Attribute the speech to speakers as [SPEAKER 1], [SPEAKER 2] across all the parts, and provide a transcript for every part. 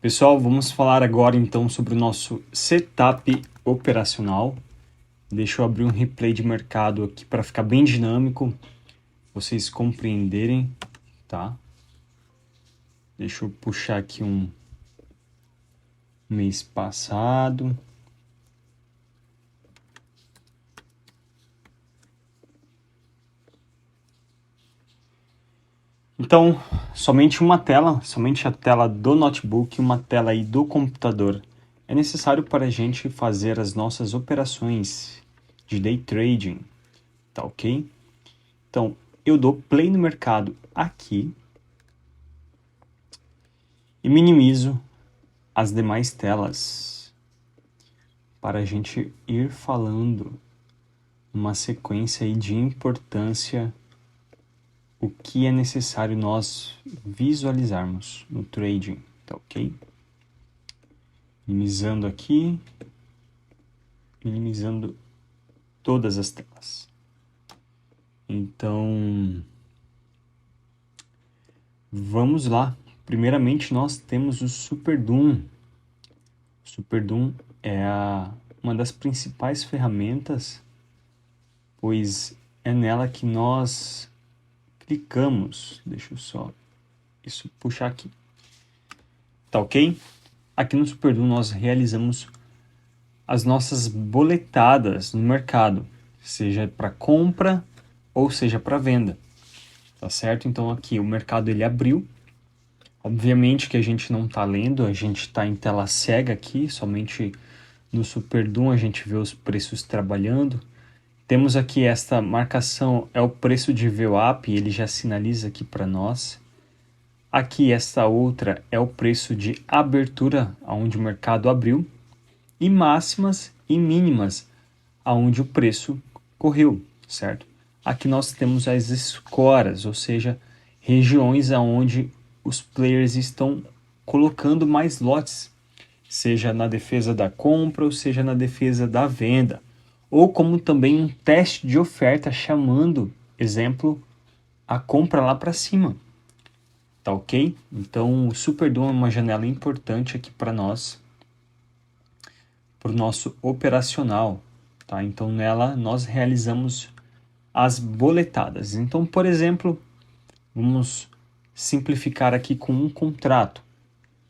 [SPEAKER 1] Pessoal, vamos falar agora então sobre o nosso setup operacional. Deixa eu abrir um replay de mercado aqui para ficar bem dinâmico, vocês compreenderem, tá? Deixa eu puxar aqui um mês passado. Então, somente uma tela, somente a tela do notebook e uma tela aí do computador é necessário para a gente fazer as nossas operações de day trading, tá ok? Então, eu dou play no mercado aqui e minimizo as demais telas para a gente ir falando uma sequência aí de importância, o que é necessário nós visualizarmos no trading, tá ok? Minimizando aqui, minimizando todas as telas. Então, vamos lá. Primeiramente, nós temos o Superdoom. O Superdoom é uma das principais ferramentas, pois é nela que nós clicamos. Deixa eu só puxar aqui. Tá ok? Aqui no Superdoom nós realizamos as nossas boletadas no mercado, seja para compra ou seja para venda, tá certo? Então aqui o mercado ele abriu, obviamente que a gente não está lendo, a gente está em tela cega aqui, somente no Superdoom a gente vê os preços trabalhando. Temos aqui esta marcação, é o preço de VWAP, ele já sinaliza aqui para nós. Aqui esta outra é o preço de abertura, onde o mercado abriu, e máximas e mínimas, aonde o preço correu, certo? Aqui nós temos as escoras, ou seja, regiões aonde os players estão colocando mais lotes, seja na defesa da compra ou seja na defesa da venda, ou como também um teste de oferta chamando, exemplo, a compra lá para cima, tá ok? Então o Superdoom é uma janela importante aqui para nós, para o nosso operacional, tá? Então nela nós realizamos as boletadas. Então, por exemplo, vamos simplificar aqui com um contrato.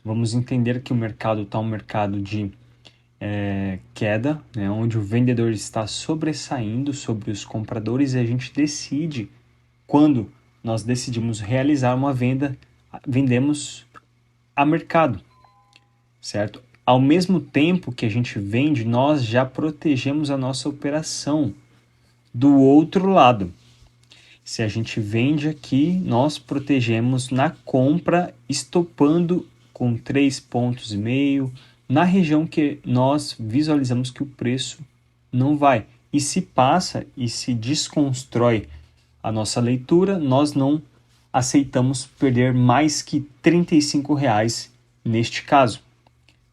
[SPEAKER 1] Vamos entender que o mercado está um mercado de queda, né, onde o vendedor está sobressaindo sobre os compradores e a gente decide, quando nós decidimos realizar uma venda, vendemos a mercado, certo? Ao mesmo tempo que a gente vende, nós já protegemos a nossa operação do outro lado. Se a gente vende aqui, nós protegemos na compra, estopando com 3,5 pontos na região que nós visualizamos que o preço não vai. E se passa e se desconstrói a nossa leitura, nós não aceitamos perder mais que R$ 35 neste caso.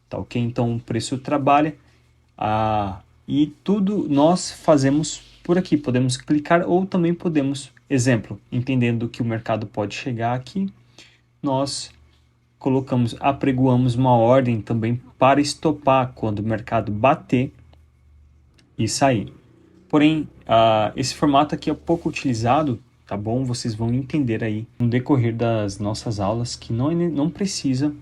[SPEAKER 1] Tá ok? Então o preço trabalha e tudo nós fazemos por aqui. Podemos clicar ou também podemos, exemplo, entendendo que o mercado pode chegar aqui, nós apregoamos uma ordem também para estopar quando o mercado bater e sair. Porém, esse formato aqui é pouco utilizado, tá bom? Vocês vão entender aí no decorrer das nossas aulas que não precisa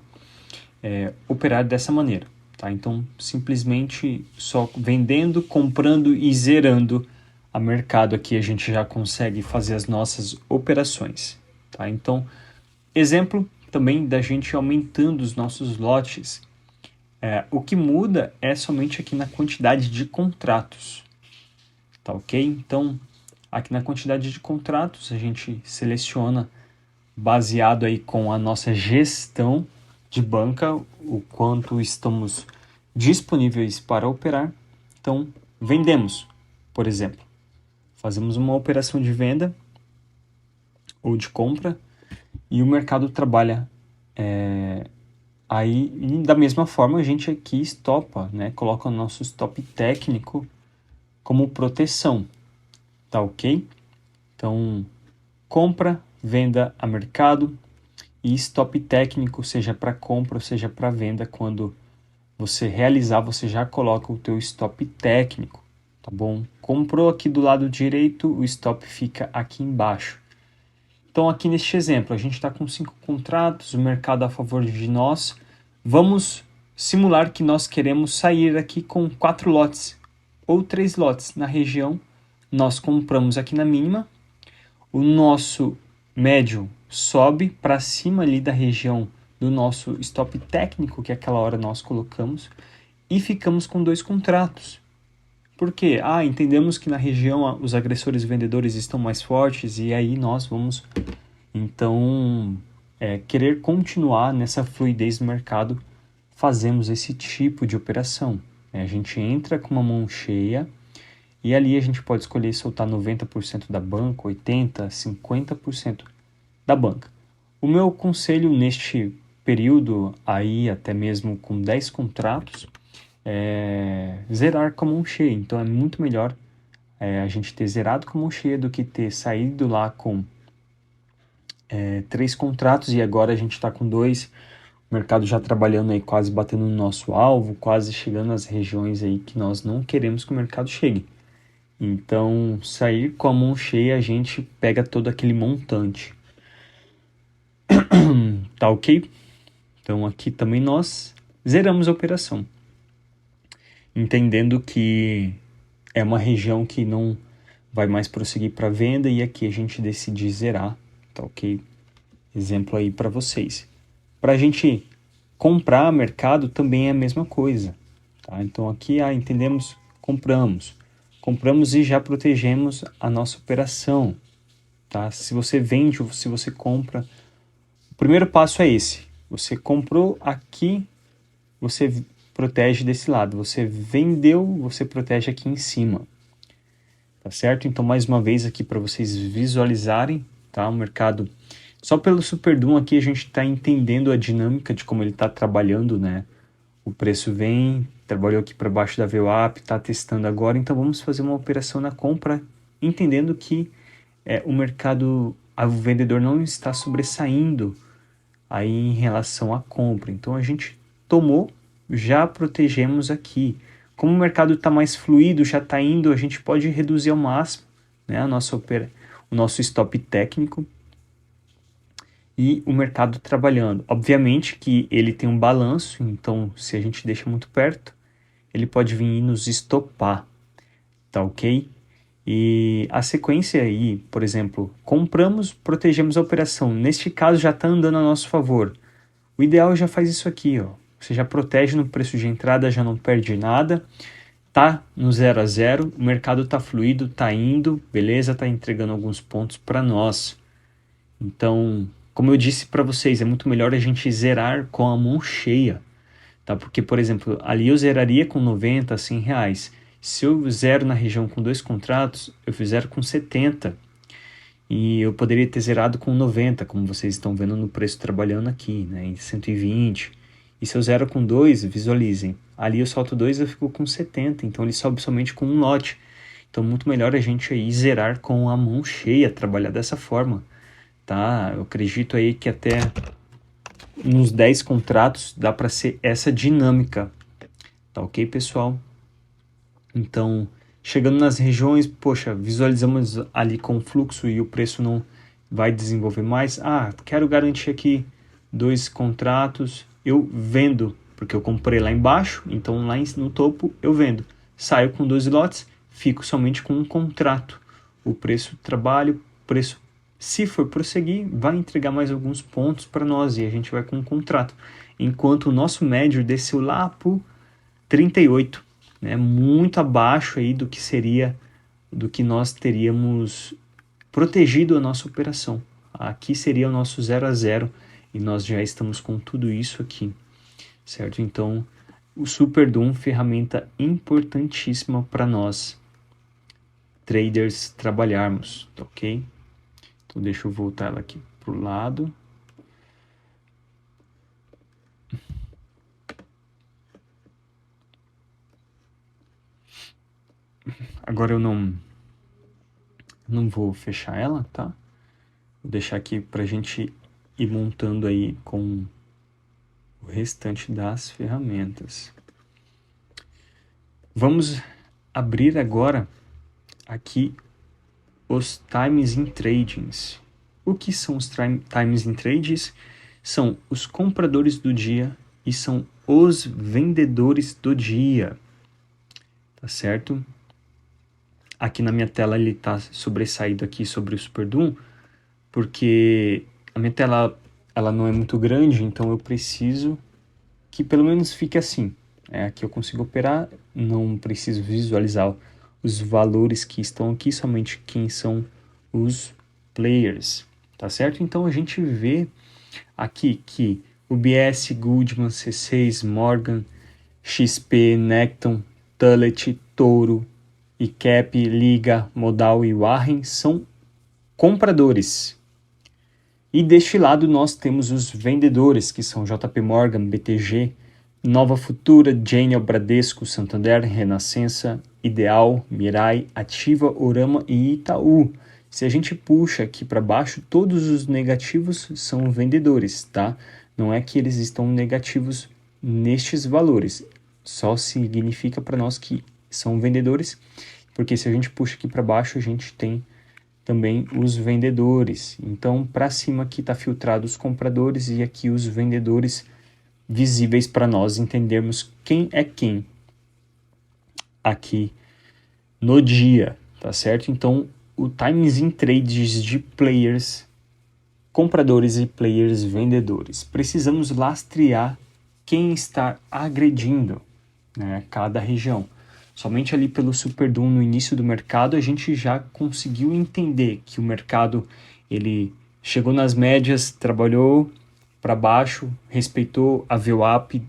[SPEAKER 1] operar dessa maneira, tá? Então, simplesmente só vendendo, comprando e zerando a mercado aqui a gente já consegue fazer as nossas operações, tá? Então, exemplo também da gente aumentando os nossos lotes. O que muda é somente aqui na quantidade de contratos, tá ok? Então, aqui na quantidade de contratos a gente seleciona baseado aí com a nossa gestão de banca, o quanto estamos disponíveis para operar. Então, vendemos, por exemplo. Fazemos uma operação de venda ou de compra e o mercado trabalha aí, e da mesma forma a gente aqui estopa, né? Coloca o nosso stop técnico como proteção, tá ok? Então, compra, venda a mercado e stop técnico, seja para compra ou seja para venda. Quando você realizar, você já coloca o teu stop técnico, tá bom? Comprou aqui do lado direito, o stop fica aqui embaixo. Então aqui neste exemplo, a gente está com 5 contratos, o mercado a favor de nós. Vamos simular que nós queremos sair aqui com 4 lotes ou 3 lotes na região. Nós compramos aqui na mínima, o nosso médio sobe para cima ali da região do nosso stop técnico, que aquela hora nós colocamos, e ficamos com 2 contratos. Por quê? Entendemos que na região os agressores vendedores estão mais fortes e aí nós vamos, então, querer continuar nessa fluidez do mercado, fazemos esse tipo de operação. A gente entra com uma mão cheia e ali a gente pode escolher soltar 90% da banca, 80%, 50% da banca. O meu conselho neste período, aí até mesmo com 10 contratos, é zerar com a mão cheia. Então é muito melhor a gente ter zerado com a mão cheia do que ter saído lá com 3 contratos e agora a gente está com 2. O mercado já trabalhando aí, quase batendo no nosso alvo, quase chegando às regiões aí que nós não queremos que o mercado chegue. Então, sair com a mão cheia, a gente pega todo aquele montante. Tá ok? Então, aqui também nós zeramos a operação. Entendendo que é uma região que não vai mais prosseguir para venda e aqui a gente decide zerar. Tá ok? Exemplo aí para vocês. Para a gente comprar mercado também é a mesma coisa. Tá? Então, aqui entendemos, compramos. Compramos e já protegemos a nossa operação. Tá? Se você vende ou se você compra, o primeiro passo é esse. Você comprou aqui, você protege desse lado. Você vendeu, você protege aqui em cima. Tá certo? Então, mais uma vez aqui para vocês visualizarem, tá? O mercado, só pelo Superdum aqui a gente está entendendo a dinâmica de como ele está trabalhando, né? O preço vem, trabalhou aqui para baixo da VWAP, está testando agora, então vamos fazer uma operação na compra, entendendo que o mercado, o vendedor não está sobressaindo aí em relação à compra. Então a gente tomou, já protegemos aqui. Como o mercado está mais fluido, já está indo, a gente pode reduzir ao máximo, né, o nosso stop técnico e o mercado trabalhando. Obviamente que ele tem um balanço, então se a gente deixa muito perto, ele pode vir e nos estopar, tá ok? E a sequência aí, por exemplo, compramos, protegemos a operação. Neste caso já está andando a nosso favor. O ideal já faz isso aqui, ó. Você já protege no preço de entrada, já não perde nada. Tá no 0 a 0, o mercado tá fluido, tá indo, beleza? Tá entregando alguns pontos para nós. Então, como eu disse para vocês, é muito melhor a gente zerar com a mão cheia, tá? Porque, por exemplo, ali eu zeraria com 90, 100 reais. Se eu zero na região com 2 contratos, eu fizer com 70. E eu poderia ter zerado com 90, como vocês estão vendo no preço trabalhando aqui, né? Em 120. E se eu zero com 2, visualizem. Ali eu solto 2, eu fico com 70. Então ele sobe somente com um lote. Então muito melhor a gente aí zerar com a mão cheia, trabalhar dessa forma, tá? Eu acredito aí que até nos 10 contratos dá para ser essa dinâmica. Tá ok, pessoal? Então, chegando nas regiões, poxa, visualizamos ali com o fluxo e o preço não vai desenvolver mais. Quero garantir aqui 2 contratos, eu vendo, porque eu comprei lá embaixo, então lá no topo eu vendo. Saio com 12 lotes, fico somente com um contrato. O preço trabalho, preço, se for prosseguir, vai entregar mais alguns pontos para nós e a gente vai com um contrato. Enquanto o nosso médio desceu lá para 38, né, muito abaixo aí do que seria, do que nós teríamos protegido a nossa operação. Aqui seria o nosso 0 a 0 e nós já estamos com tudo isso aqui, certo? Então, o Superdum, ferramenta importantíssima para nós traders trabalharmos, tá ok? Então, deixa eu voltar ela aqui pro lado. Agora eu não vou fechar ela, tá? Vou deixar aqui pra gente ir montando aí com o restante das ferramentas. Vamos abrir agora aqui os Times in Tradings. O que são os Times in Trades? São os compradores do dia e são os vendedores do dia, tá certo? Aqui na minha tela ele está sobressaído aqui sobre o Superdum, porque a minha tela ela não é muito grande, então eu preciso que pelo menos fique assim. Aqui eu consigo operar, não preciso visualizar os valores que estão aqui, somente quem são os players, tá certo? Então a gente vê aqui que UBS, Goldman, C6, Morgan, XP, Necton, Tullet, Toro, ICAP, Liga, Modal e Warren são compradores. E deste lado nós temos os vendedores, que são JP Morgan, BTG, Nova Futura, Genial, Bradesco, Santander, Renascença, Ideal, Mirai, Ativa, Orama e Itaú. Se a gente puxa aqui para baixo, todos os negativos são vendedores, tá? Não é que eles estão negativos nestes valores, só significa para nós que são vendedores, porque se a gente puxa aqui para baixo, a gente tem também os vendedores. Então, para cima aqui está filtrado os compradores e aqui os vendedores visíveis para nós entendermos quem é quem aqui no dia, tá certo? Então, o Times in Trades de players, compradores e players vendedores. Precisamos lastrear quem está agredindo, né, cada região. Somente ali pelo Superdum no início do mercado a gente já conseguiu entender que o mercado ele chegou nas médias, trabalhou para baixo, respeitou a VWAP,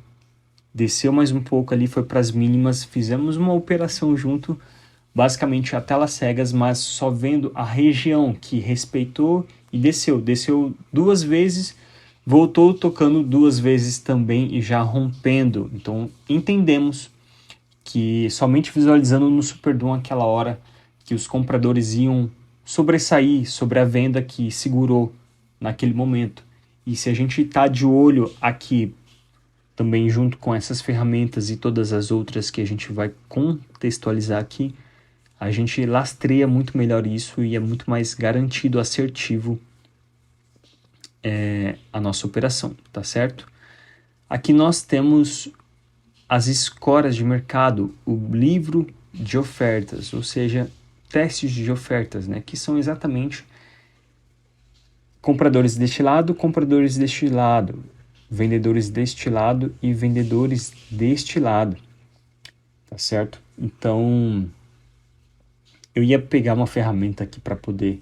[SPEAKER 1] desceu mais um pouco ali, foi para as mínimas, fizemos uma operação junto, basicamente a telas cegas, mas só vendo a região que respeitou e desceu duas vezes, voltou tocando duas vezes também e já rompendo. Então entendemos que somente visualizando no Superdum aquela hora que os compradores iam sobressair sobre a venda que segurou naquele momento. E se a gente está de olho aqui também junto com essas ferramentas e todas as outras que a gente vai contextualizar aqui, a gente lastreia muito melhor isso e é muito mais garantido, assertivo a nossa operação, tá certo? Aqui nós temos as escoras de mercado, o livro de ofertas, ou seja, testes de ofertas, né, que são exatamente compradores deste lado, vendedores deste lado e vendedores deste lado, tá certo? Então, eu ia pegar uma ferramenta aqui para poder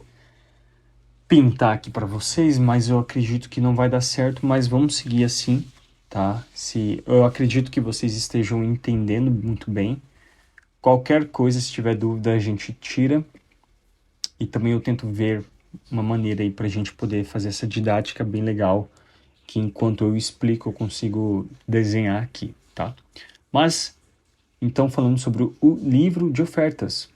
[SPEAKER 1] pintar aqui para vocês, mas eu acredito que não vai dar certo, mas vamos seguir assim, tá? Eu acredito que vocês estejam entendendo muito bem. Qualquer coisa, se tiver dúvida, a gente tira. E também eu tento ver uma maneira aí para a gente poder fazer essa didática bem legal, que enquanto eu explico eu consigo desenhar aqui, tá? Mas, então falando sobre o livro de ofertas,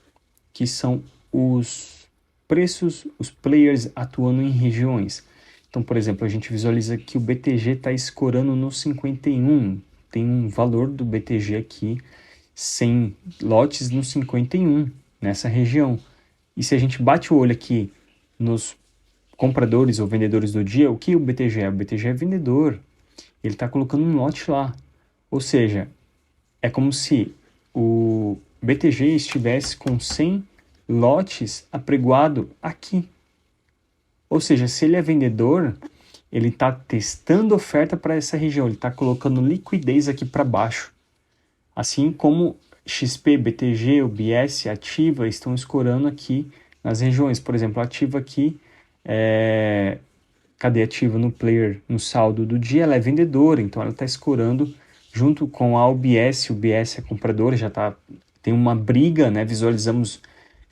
[SPEAKER 1] que são os preços, os players atuando em regiões. Então, por exemplo, a gente visualiza que o BTG está escorando no 51, tem um valor do BTG aqui, 100 lotes no 51, nessa região. E se a gente bate o olho aqui nos compradores ou vendedores do dia, o que o BTG é? O BTG é vendedor, ele está colocando um lote lá. Ou seja, é como se o BTG estivesse com 100 lotes apregoado aqui. Ou seja, se ele é vendedor, ele está testando oferta para essa região, ele está colocando liquidez aqui para baixo. Assim como XP, BTG, UBS, Ativa estão escorando aqui nas regiões. Por exemplo, Ativa aqui, cadê Ativa no player, no saldo do dia? Ela é vendedora, então ela está escorando junto com a UBS. UBS é compradora, tem uma briga, né? Visualizamos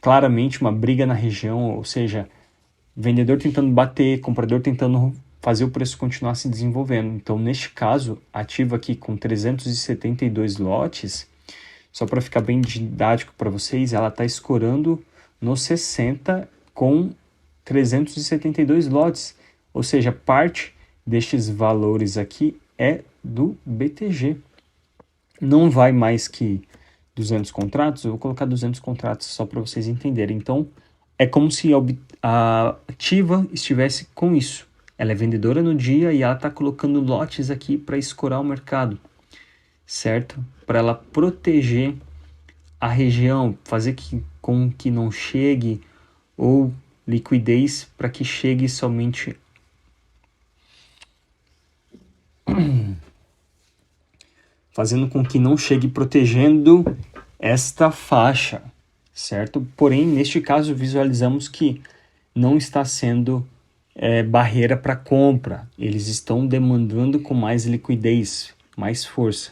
[SPEAKER 1] claramente uma briga na região, ou seja, vendedor tentando bater, comprador tentando fazer o preço continuar se desenvolvendo. Então, neste caso, Ativa aqui com 372 lotes, só para ficar bem didático para vocês, ela está escorando no 60 com 372 lotes. Ou seja, parte destes valores aqui é do BTG. Não vai mais que 200 contratos, eu vou colocar 200 contratos só para vocês entenderem. Então, é como se a ativa estivesse com isso. Ela é vendedora no dia e ela está colocando lotes aqui para escorar o mercado, certo? Para ela proteger a região, fazer com que não chegue, ou liquidez para que chegue somente fazendo com que não chegue protegendo esta faixa, certo? Porém, neste caso, visualizamos que não está sendo barreira para compra. Eles estão demandando com mais liquidez, mais força.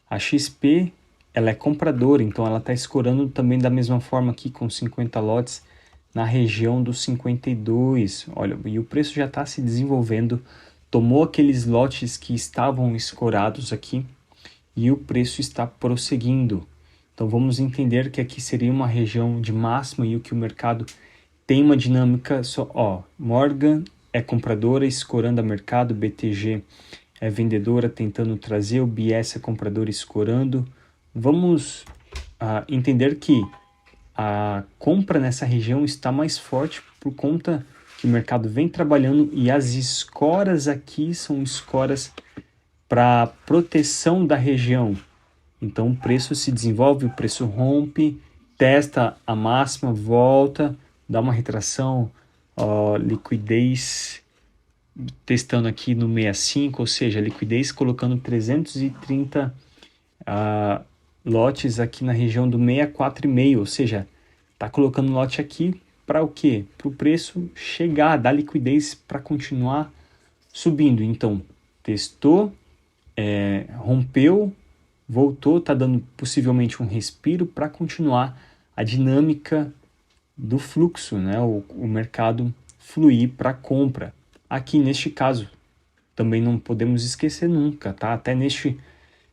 [SPEAKER 1] A XP, ela é compradora, então ela está escorando também da mesma forma aqui com 50 lotes na região dos 52. Olha, e o preço já está se desenvolvendo. Tomou aqueles lotes que estavam escorados aqui e o preço está prosseguindo. Então vamos entender que aqui seria uma região de máxima e o que o mercado tem uma dinâmica só. Ó, Morgan é compradora escorando a mercado, BTG é vendedora tentando trazer, o BS é comprador escorando. Vamos entender que a compra nessa região está mais forte por conta que o mercado vem trabalhando e as escoras aqui são escoras para proteção da região. Então o preço se desenvolve, o preço rompe, testa a máxima, volta, dá uma retração, liquidez testando aqui no 65, ou seja, liquidez colocando 330 lotes aqui na região do 64,5, ou seja, está colocando lote aqui para o quê? Para o preço chegar, dar liquidez para continuar subindo. Então, testou, rompeu, voltou, está dando possivelmente um respiro para continuar a dinâmica do fluxo, né? O mercado fluir para compra. Aqui neste caso, também não podemos esquecer nunca, tá? Até neste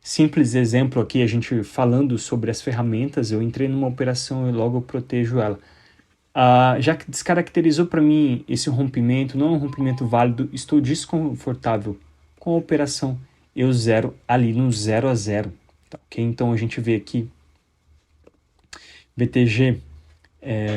[SPEAKER 1] simples exemplo aqui, a gente falando sobre as ferramentas, eu entrei numa operação e logo eu protejo ela. Já que descaracterizou para mim esse rompimento, não é um rompimento válido, estou desconfortável com a operação, eu zero ali no 0 a 0. Tá, okay? Então a gente vê aqui BTG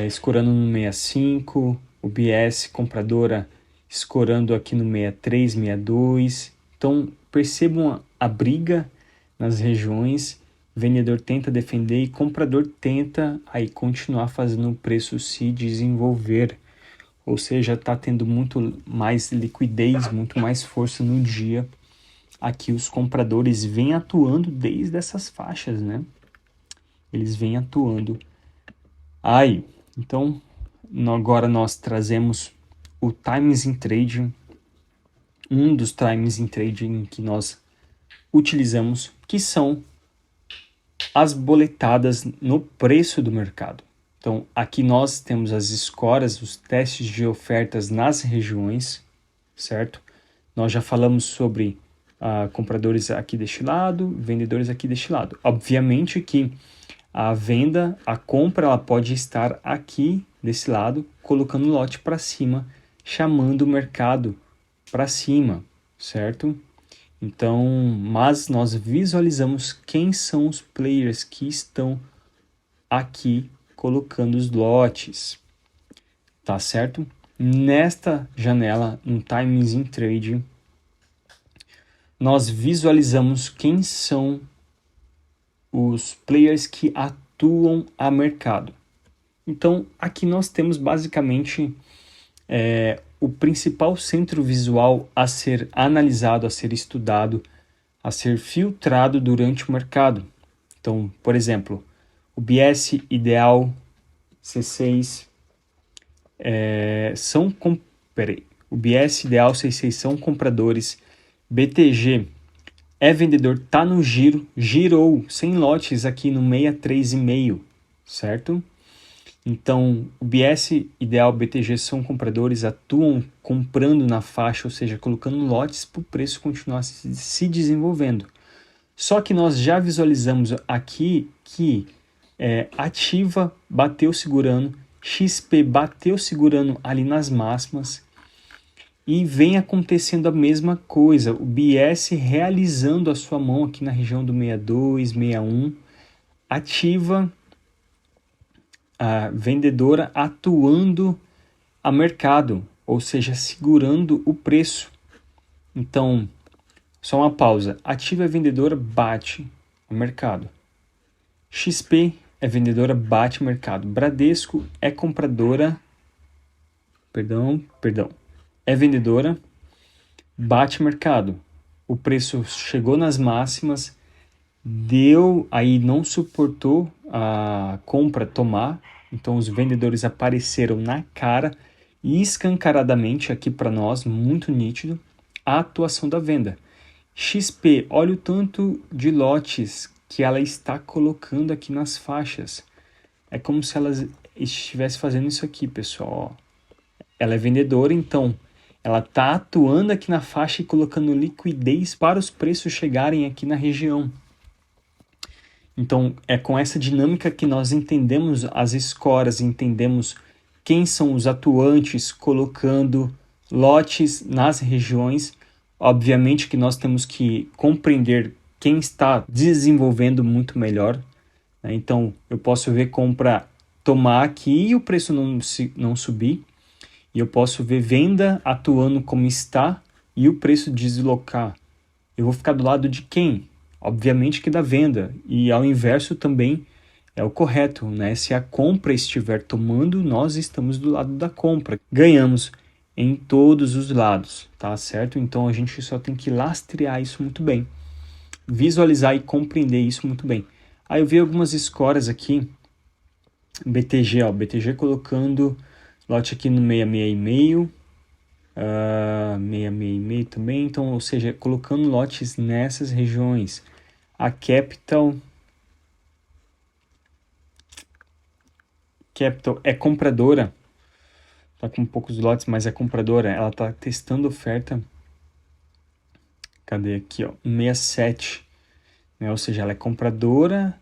[SPEAKER 1] escorando no 65, o BS compradora escorando aqui no 63, 62. Então percebam a briga nas regiões, vendedor tenta defender e comprador tenta aí continuar fazendo o preço se desenvolver. Ou seja, está tendo muito mais liquidez, muito mais força no dia. Aqui os compradores vêm atuando desde essas faixas, né? Eles vêm atuando aí. Então, agora nós trazemos o Times in Trading, um dos Times in Trading que nós utilizamos, que são as boletadas no preço do mercado. Então, aqui nós temos as escoras, os testes de ofertas nas regiões, certo? Nós já falamos sobre compradores aqui deste lado, vendedores aqui deste lado. Obviamente que a venda, a compra, ela pode estar aqui desse lado, colocando lote para cima, chamando o mercado para cima, certo? Então, mas nós visualizamos quem são os players que estão aqui colocando os lotes, tá certo? Nesta janela, no Times in Trading, nós visualizamos quem são os players que atuam a mercado. Então, aqui nós temos basicamente o principal centro visual a ser analisado, a ser estudado, a ser filtrado durante o mercado. Então, por exemplo, o BS Ideal C6 o BS Ideal C6 são compradores, BTG é vendedor, tá no giro, girou 100 lotes aqui no 63,5, certo? Então, o BS Ideal, BTG são compradores, atuam comprando na faixa, ou seja, colocando lotes para o preço continuar se desenvolvendo. Só que nós já visualizamos aqui que Ativa bateu segurando, XP bateu segurando ali nas máximas, E vem acontecendo a mesma coisa, o BS realizando a sua mão aqui na região do 62, 61, ativa a vendedora atuando a mercado, ou seja, segurando o preço. Então, só uma pausa. Ativa é vendedora, bate o mercado. XP é vendedora, bate o mercado. Bradesco é compradora, perdão, é vendedora, bate o mercado. O preço chegou nas máximas, deu, aí não suportou a compra tomar, então os vendedores apareceram na cara e escancaradamente aqui para nós, muito nítido, a atuação da venda. XP, olha o tanto de lotes que ela está colocando aqui nas faixas. É como se ela estivesse fazendo isso aqui, pessoal. Ela é vendedora, então ela está atuando aqui na faixa e colocando liquidez para os preços chegarem aqui na região. Então, é com essa dinâmica que nós entendemos as escoras, entendemos quem são os atuantes colocando lotes nas regiões. Obviamente que nós temos que compreender quem está desenvolvendo muito melhor, né? Então, eu posso ver compra tomar aqui e o preço não subir. E eu posso ver venda atuando como está e o preço deslocar. Eu vou ficar do lado de quem? Obviamente que da venda, e ao inverso também é o correto, né? Se a compra estiver tomando, nós estamos do lado da compra. Ganhamos em todos os lados, tá certo? Então a gente só tem que lastrear isso muito bem, visualizar e compreender isso muito bem. Aí eu vi algumas escoras aqui, BTG, ó, BTG colocando lote aqui no 66,5, 66,5 também, então, ou seja, colocando lotes nessas regiões. A Capital é compradora, tá com poucos lotes, mas é compradora, ela tá testando oferta. Cadê aqui, ó? 67, né? Ou seja, ela é compradora,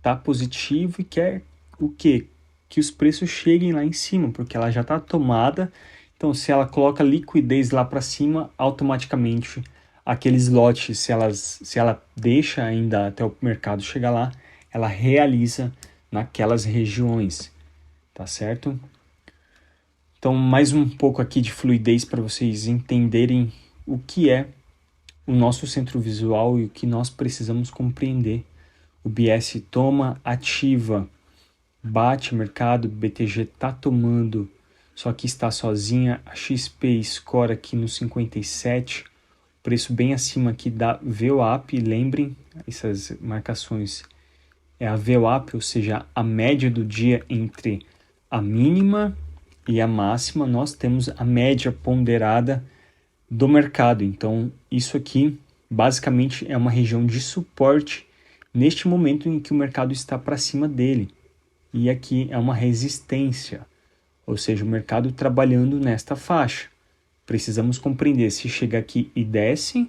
[SPEAKER 1] tá positivo e quer o quê? Que os preços cheguem lá em cima, porque ela já tá tomada. Então, se ela coloca liquidez lá para cima, automaticamente aqueles lotes, se ela deixa ainda até o mercado chegar lá, ela realiza naquelas regiões, tá certo? Então, mais um pouco aqui de fluidez para vocês entenderem o que é o nosso centro visual e o que nós precisamos compreender. O BS toma, ativa, bate mercado, BTG está tomando, só que está sozinha. A XP escora aqui no 57, preço bem acima aqui da VWAP. Lembrem, essas marcações é a VWAP, ou seja, a média do dia entre a mínima e a máxima. Nós temos a média ponderada do mercado. Então, isso aqui basicamente é uma região de suporte neste momento em que o mercado está para cima dele. E aqui é uma resistência, ou seja, o mercado trabalhando nesta faixa. Precisamos compreender se chega aqui e desce,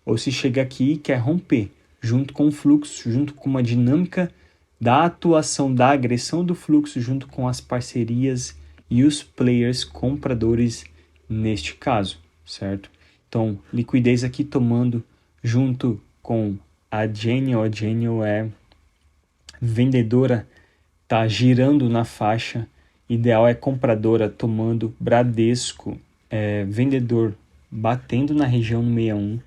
[SPEAKER 1] ou se chega aqui e quer romper, junto com o fluxo, junto com uma dinâmica da atuação, da agressão do fluxo, junto com as parcerias e os players compradores neste caso, certo? Então, liquidez aqui tomando junto com a Genial. A Genial é vendedora, tá girando na faixa. Ideal é compradora tomando. Bradesco, vendedor batendo na região no 61.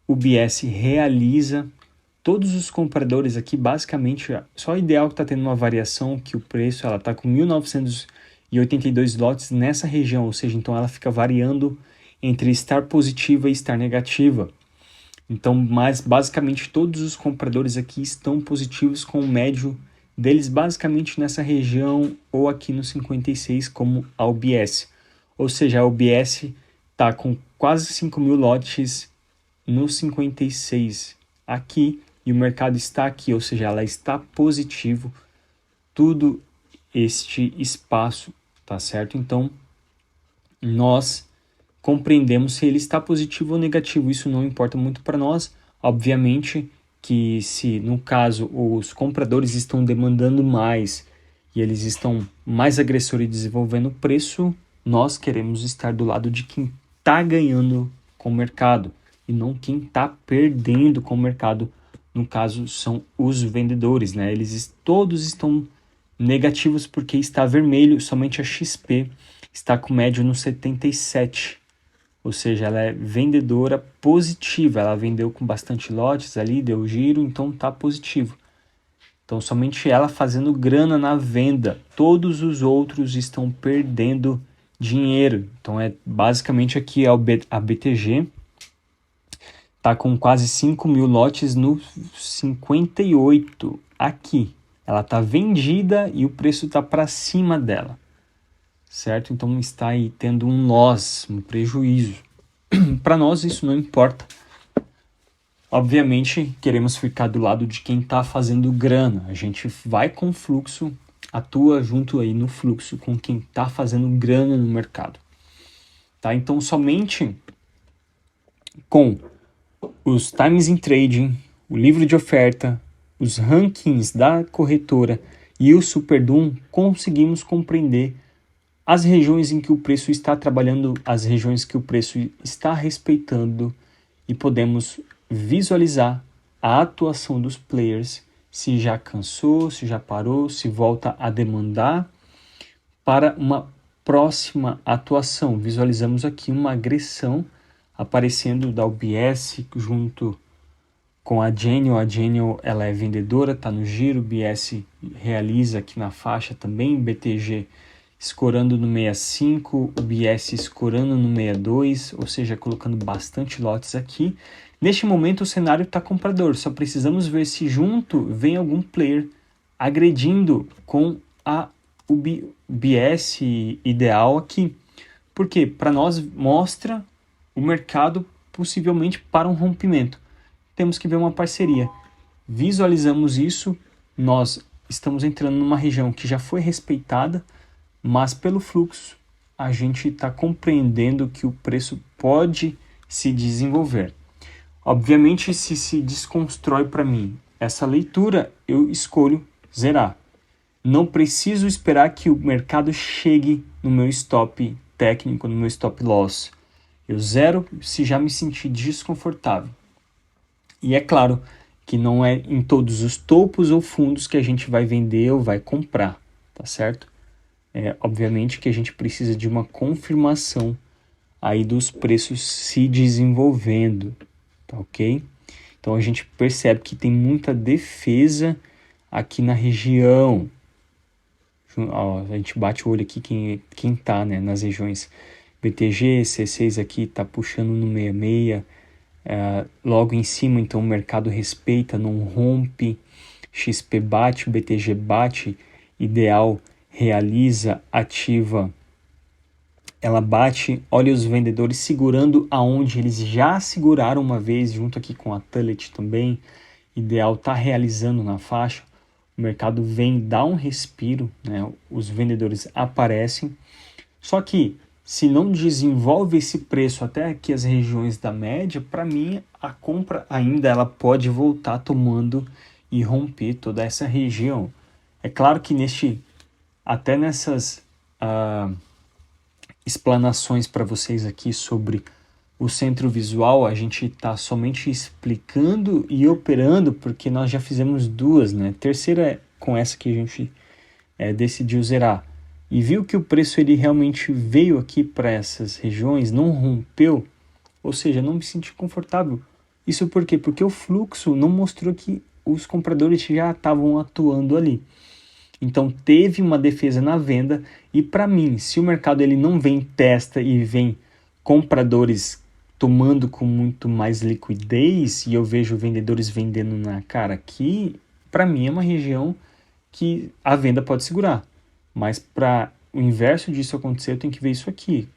[SPEAKER 1] O BS realiza. Todos os compradores aqui, basicamente, só o Ideal que está tendo uma variação, que o preço ela está com 1.982 lotes nessa região, ou seja, então ela fica variando entre estar positiva e estar negativa. Então, mas basicamente todos os compradores aqui estão positivos, com o médio deles basicamente nessa região ou aqui no 56 como a UBS. Ou seja, a UBS está com quase 5.000 lotes no 56 aqui e o mercado está aqui, ou seja, ela está positivo tudo este espaço, tá certo? Então, nós compreendemos se ele está positivo ou negativo. Isso não importa muito para nós. Obviamente que se, no caso, os compradores estão demandando mais e eles estão mais agressores e desenvolvendo preço, nós queremos estar do lado de quem está ganhando com o mercado e não quem está perdendo com o mercado. No caso, são os vendedores, né? Eles todos estão negativos porque está vermelho, somente a XP está com médio no 77. Ou seja, ela é vendedora positiva, ela vendeu com bastante lotes ali, deu giro, então tá positivo. Então somente ela fazendo grana na venda, todos os outros estão perdendo dinheiro. Então é basicamente aqui a BTG tá com quase 5.000 lotes no 58 aqui. Ela tá vendida e o preço tá para cima dela, certo? Então está aí tendo um loss, um prejuízo. Para nós isso não importa. Obviamente queremos ficar do lado de quem está fazendo grana. A gente vai com o fluxo, atua junto aí no fluxo com quem está fazendo grana no mercado. Tá? Então somente com os times in trading, o livro de oferta, os rankings da corretora e o Superdum conseguimos compreender as regiões em que o preço está trabalhando, as regiões que o preço está respeitando e podemos visualizar a atuação dos players, se já cansou, se já parou, se volta a demandar para uma próxima atuação. Visualizamos aqui uma agressão aparecendo da UBS junto com a Genial. A Genial ela é vendedora, está no giro, BS realiza aqui na faixa também, BTG escorando no 65, o BS escorando no 62, ou seja, colocando bastante lotes aqui. Neste momento o cenário está comprador, só precisamos ver se junto vem algum player agredindo com o BS ideal aqui. Por quê? Para nós mostra o mercado possivelmente para um rompimento. Temos que ver uma parceria. Visualizamos isso, nós estamos entrando numa região que já foi respeitada, mas pelo fluxo a gente está compreendendo que o preço pode se desenvolver. Obviamente, se desconstrói para mim essa leitura, eu escolho zerar. Não preciso esperar que o mercado chegue no meu stop técnico, no meu stop loss. Eu zero se já me sentir desconfortável. E é claro que não é em todos os topos ou fundos que a gente vai vender ou vai comprar, tá certo? Obviamente que a gente precisa de uma confirmação aí dos preços se desenvolvendo, tá ok? Então a gente percebe que tem muita defesa aqui na região. Ó, a gente bate o olho aqui quem tá, né, nas regiões BTG, C6 aqui tá puxando no 66, logo em cima, então o mercado respeita, não rompe, XP bate, BTG bate, ideal realiza, ativa, ela bate, olha os vendedores segurando aonde eles já seguraram uma vez, junto aqui com a Tullet também, ideal tá realizando na faixa, o mercado vem, dá um respiro, né? Os vendedores aparecem, só que se não desenvolve esse preço até aqui as regiões da média, para mim a compra ainda ela pode voltar tomando e romper toda essa região. É claro que até nessas explanações para vocês aqui sobre o centro visual, a gente está somente explicando e operando, porque nós já fizemos duas, né? Terceira é com essa que a gente decidiu zerar. E viu que o preço ele realmente veio aqui para essas regiões, não rompeu, ou seja, não me senti confortável. Isso por quê? Porque o fluxo não mostrou que os compradores já estavam atuando ali. Então teve uma defesa na venda e para mim, se o mercado ele não vem testa e vem compradores tomando com muito mais liquidez e eu vejo vendedores vendendo na cara aqui, para mim é uma região que a venda pode segurar. Mas para o inverso disso acontecer, eu tenho que ver isso aqui.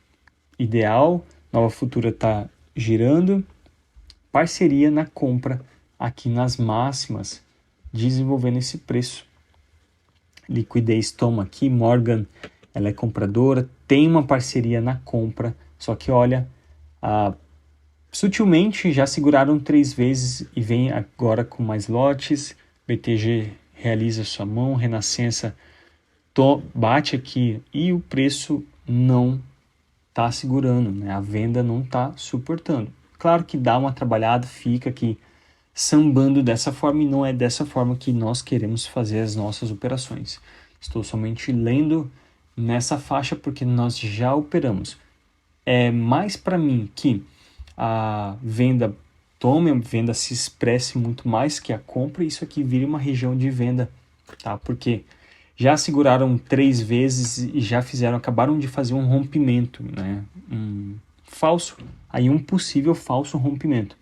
[SPEAKER 1] Ideal, Nova Futura está girando, parceria na compra aqui nas máximas, desenvolvendo esse preço. Liquidez toma aqui, Morgan, ela é compradora, tem uma parceria na compra, só que olha, sutilmente já seguraram 3 vezes e vem agora com mais lotes, BTG realiza sua mão, Renascença bate aqui e o preço não está segurando, né? A venda não está suportando. Claro que dá uma trabalhada, fica aqui sambando dessa forma e não é dessa forma que nós queremos fazer as nossas operações. Estou somente lendo nessa faixa porque nós já operamos. É mais para mim que a venda tome, a venda se expresse muito mais que a compra e isso aqui vire uma região de venda, tá? Porque já seguraram 3 vezes e já acabaram de fazer um rompimento, né? Um possível falso rompimento.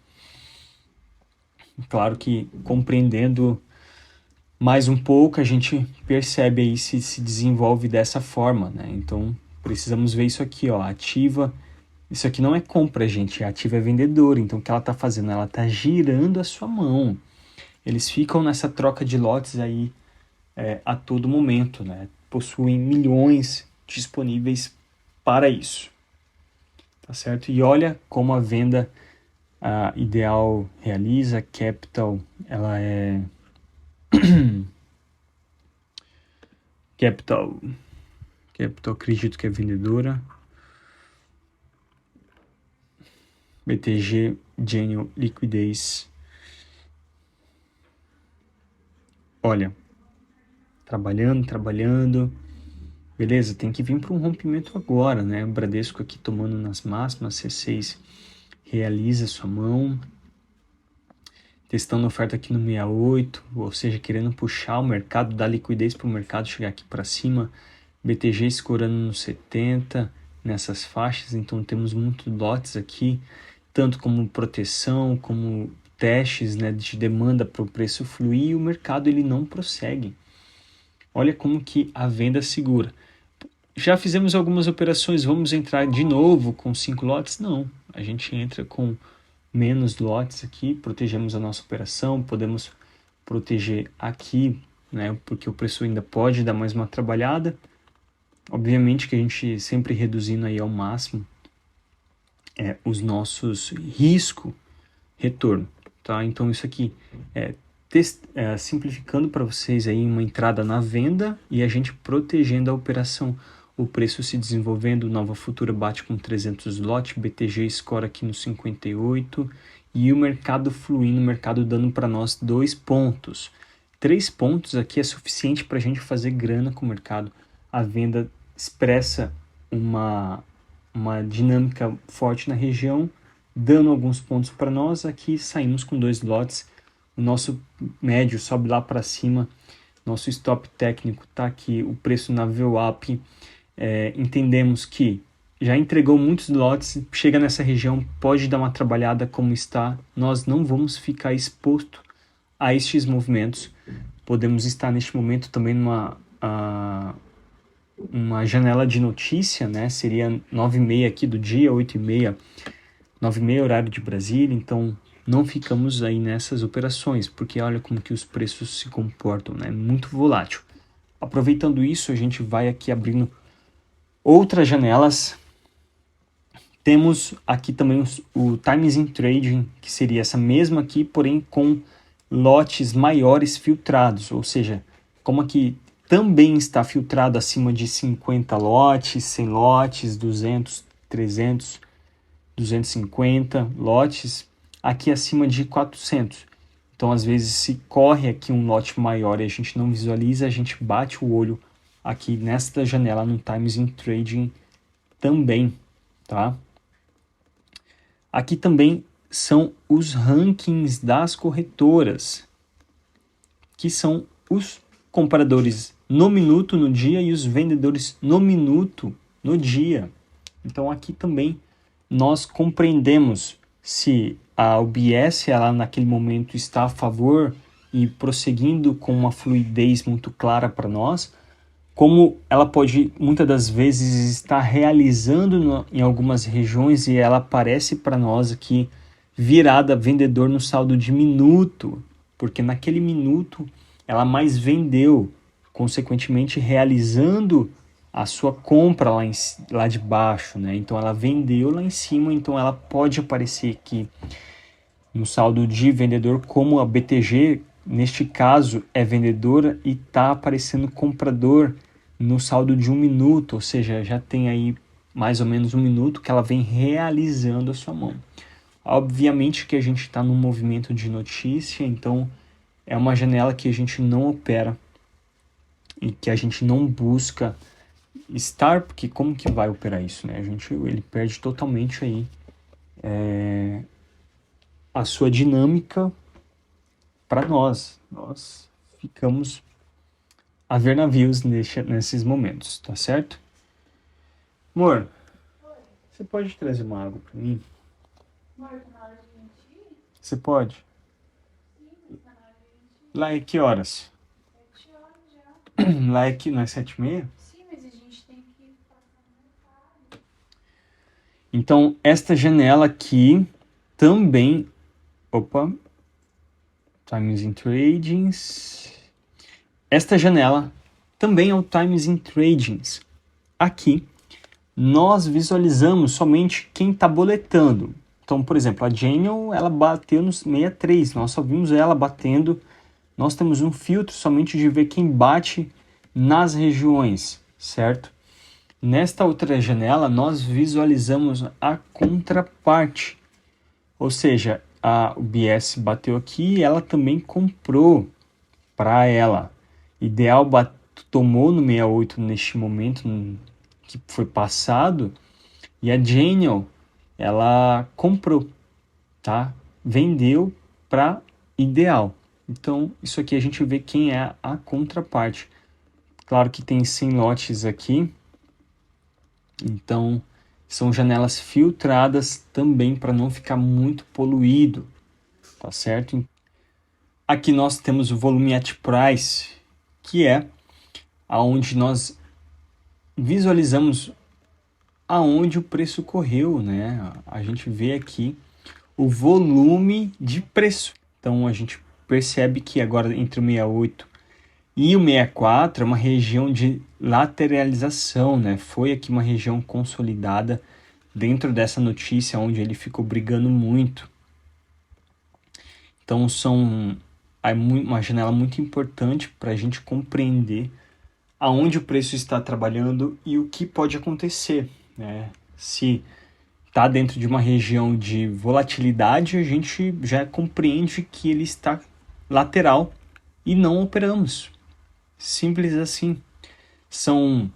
[SPEAKER 1] Claro que compreendendo mais um pouco, a gente percebe aí se desenvolve dessa forma, né? Então, precisamos ver isso aqui, ó, ativa. Isso aqui não é compra, gente, ativa é vendedor. Então, o que ela está fazendo? Ela está girando a sua mão. Eles ficam nessa troca de lotes aí a todo momento, né? Possuem milhões disponíveis para isso, tá certo? E olha como a venda ideal realiza, capital, ela é capital, acredito que é vendedora. BTG, Genial, liquidez. Olha, trabalhando. Beleza, tem que vir para um rompimento agora, né? O Bradesco aqui tomando nas máximas, C6 realiza sua mão. Testando oferta aqui no 68, ou seja, querendo puxar o mercado, dar liquidez para o mercado chegar aqui para cima. BTG escorando no 70, nessas faixas, então temos muitos lotes aqui, tanto como proteção, como testes, né, de demanda para o preço fluir, e o mercado ele não prossegue. Olha como que a venda segura. Já fizemos algumas operações, vamos entrar de novo com 5 lotes? Não, a gente entra com menos lotes aqui, protegemos a nossa operação, podemos proteger aqui, né, porque o preço ainda pode dar mais uma trabalhada. Obviamente que a gente sempre reduzindo aí ao máximo os nossos risco-retorno, tá? Então isso aqui simplificando para vocês aí uma entrada na venda e a gente protegendo a operação. O preço se desenvolvendo, Nova Futura bate com 300 lotes, BTG escora aqui no 58 e o mercado fluindo, o mercado dando para nós 2 pontos. 3 pontos aqui é suficiente para a gente fazer grana com o mercado. A venda expressa uma dinâmica forte na região, dando alguns pontos para nós. Aqui saímos com 2 lotes, o nosso médio sobe lá para cima, nosso stop técnico está aqui, o preço na VWAP. Entendemos que já entregou muitos lotes, chega nessa região, pode dar uma trabalhada como está, nós não vamos ficar exposto a estes movimentos. Podemos estar neste momento também numa uma janela de notícia, né? Seria 9h30 aqui do dia, 8h30, 9h30 horário de Brasília, então não ficamos aí nessas operações, porque olha como que os preços se comportam, né? Muito volátil. Aproveitando isso, a gente vai aqui abrindo outras janelas. Temos aqui também o Times in Trading, que seria essa mesma aqui, porém com lotes maiores filtrados, ou seja, como aqui também está filtrado acima de 50 lotes, 100 lotes, 200, 300, 250 lotes, aqui acima de 400. Então, às vezes, se corre aqui um lote maior e a gente não visualiza, a gente bate o olho aqui nesta janela no Times in Trading também, tá? Aqui também são os rankings das corretoras, que são os compradores no minuto, no dia, e os vendedores no minuto, no dia. Então, aqui também nós compreendemos se a UBS, ela naquele momento está a favor e prosseguindo com uma fluidez muito clara para nós, como ela pode, muitas das vezes, estar realizando em algumas regiões e ela aparece para nós aqui virada vendedor no saldo de minuto, porque naquele minuto ela mais vendeu, consequentemente realizando a sua compra lá de baixo, né? Então ela vendeu lá em cima, então ela pode aparecer aqui no saldo de vendedor, como a BTG, neste caso, é vendedora e está aparecendo comprador no saldo de 1 minuto, ou seja, já tem aí mais ou menos 1 minuto que ela vem realizando a sua mão. Obviamente que a gente está num movimento de notícia, então é uma janela que a gente não opera e que a gente não busca estar, porque como que vai operar isso, né? Ele perde totalmente aí a sua dinâmica para nós. Nós ficamos a ver navios nesses momentos, tá certo? Amor, você pode trazer uma água para mim?
[SPEAKER 2] Amor, tá na hora de gente ir?
[SPEAKER 1] Você pode?
[SPEAKER 2] Sim, mas tá na hora de gente ir.
[SPEAKER 1] Lá é que horas?
[SPEAKER 2] 7 horas já.
[SPEAKER 1] Lá é que não é 7h30?
[SPEAKER 2] Sim, mas a gente tem que passar no mercado.
[SPEAKER 1] Então, esta janela aqui também... Opa. Times in Tradings. Esta janela também é o Times in Tradings. Aqui, nós visualizamos somente quem está boletando. Então, por exemplo, a Daniel, ela bateu no 63. Nós só vimos ela batendo. Nós temos um filtro somente de ver quem bate nas regiões, certo? Nesta outra janela, nós visualizamos a contraparte. Ou seja, o BS bateu aqui e ela também comprou para ela. Ideal tomou no 68 neste momento que foi passado e a Daniel, ela comprou, tá? Vendeu para Ideal. Então, isso aqui a gente vê quem é a contraparte. Claro que tem 100 lotes aqui. Então, são janelas filtradas também para não ficar muito poluído, tá certo? Aqui nós temos o volume at price, que é aonde nós visualizamos aonde o preço correu, né? A gente vê aqui o volume de preço. Então a gente percebe que agora entre o 68 e o 64 é uma região de lateralização, né? Foi aqui uma região consolidada dentro dessa notícia onde ele ficou brigando muito. Então é uma janela muito importante para a gente compreender aonde o preço está trabalhando e o que pode acontecer, né? Se está dentro de uma região de volatilidade, a gente já compreende que ele está lateral e não operamos. Simples assim. São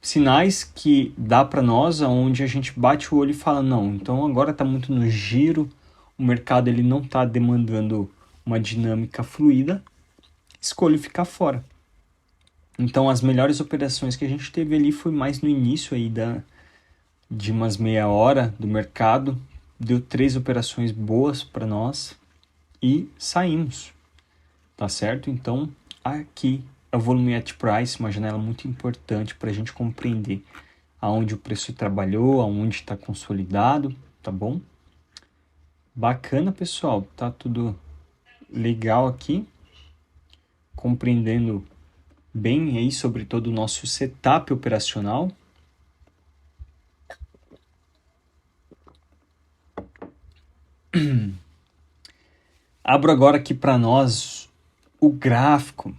[SPEAKER 1] sinais que dá para nós onde a gente bate o olho e fala, não, então agora está muito no giro, o mercado ele não está demandando uma dinâmica fluida, escolho ficar fora. Então as melhores operações que a gente teve ali foi mais no início aí de umas meia hora do mercado, deu 3 operações boas para nós e saímos, tá certo? Então aqui é o volume at price, uma janela muito importante para a gente compreender aonde o preço trabalhou, aonde está consolidado, tá bom? Bacana, pessoal, tá tudo legal aqui, compreendendo bem aí sobre todo o nosso setup operacional. Abro agora aqui para nós o gráfico.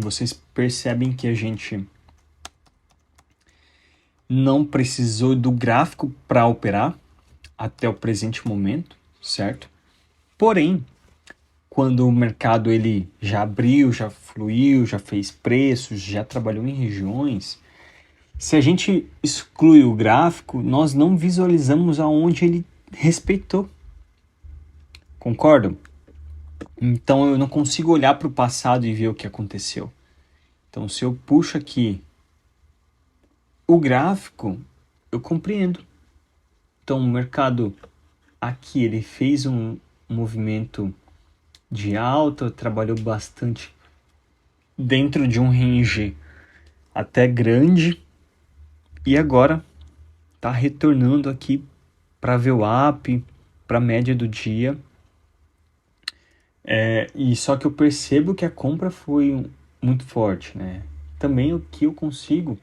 [SPEAKER 1] Vocês percebem que a gente não precisou do gráfico para operar até o presente momento, certo? Porém, quando o mercado ele já abriu, já fluiu, já fez preços, já trabalhou em regiões, se a gente exclui o gráfico, nós não visualizamos aonde ele respeitou. Concordam? Então eu não consigo olhar para o passado e ver o que aconteceu. Então se eu puxo aqui o gráfico, eu compreendo. Então o mercado aqui ele fez um movimento de alta, trabalhou bastante dentro de um range até grande e agora está retornando aqui para VWAP, para a média do dia. E só que eu percebo que a compra foi muito forte, né? Também o que eu consigo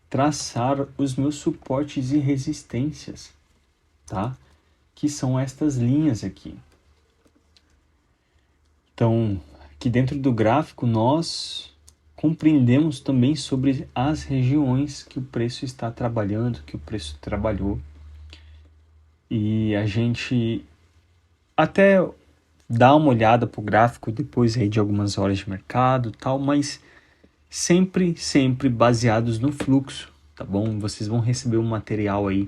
[SPEAKER 1] traçar os meus suportes e resistências, tá? Que são estas linhas aqui. Então, aqui dentro do gráfico nós compreendemos também sobre as regiões que o preço está trabalhando, que o preço trabalhou. E a gente até dá uma olhada para o gráfico depois aí de algumas horas de mercado e tal, mas sempre baseados no fluxo, tá bom? Vocês vão receber um material aí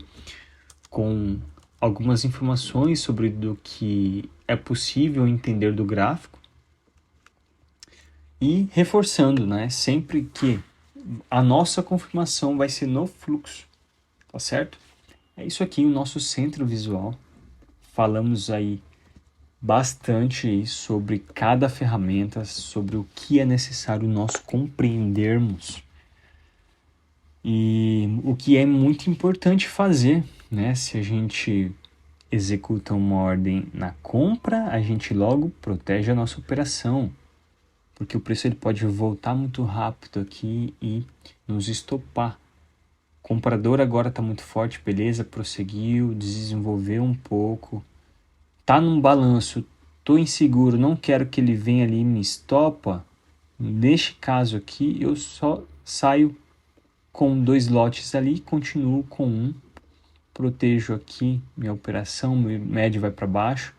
[SPEAKER 1] com algumas informações sobre do que é possível entender do gráfico e reforçando, né? Sempre que a nossa confirmação vai ser no fluxo, tá certo? É isso aqui, o nosso centro visual. Falamos aí bastante sobre cada ferramenta, sobre o que é necessário nós compreendermos e o que é muito importante fazer, né? Se a gente executa uma ordem na compra, a gente logo protege a nossa operação, porque o preço ele pode voltar muito rápido aqui e nos estopar. O comprador agora está muito forte, beleza, prosseguiu, desenvolveu um pouco, tá num balanço, tô inseguro, não quero que ele venha ali e me estopa. Neste caso aqui, eu só saio com 2 lotes ali, continuo com um, protejo aqui minha operação, meu médio vai para baixo.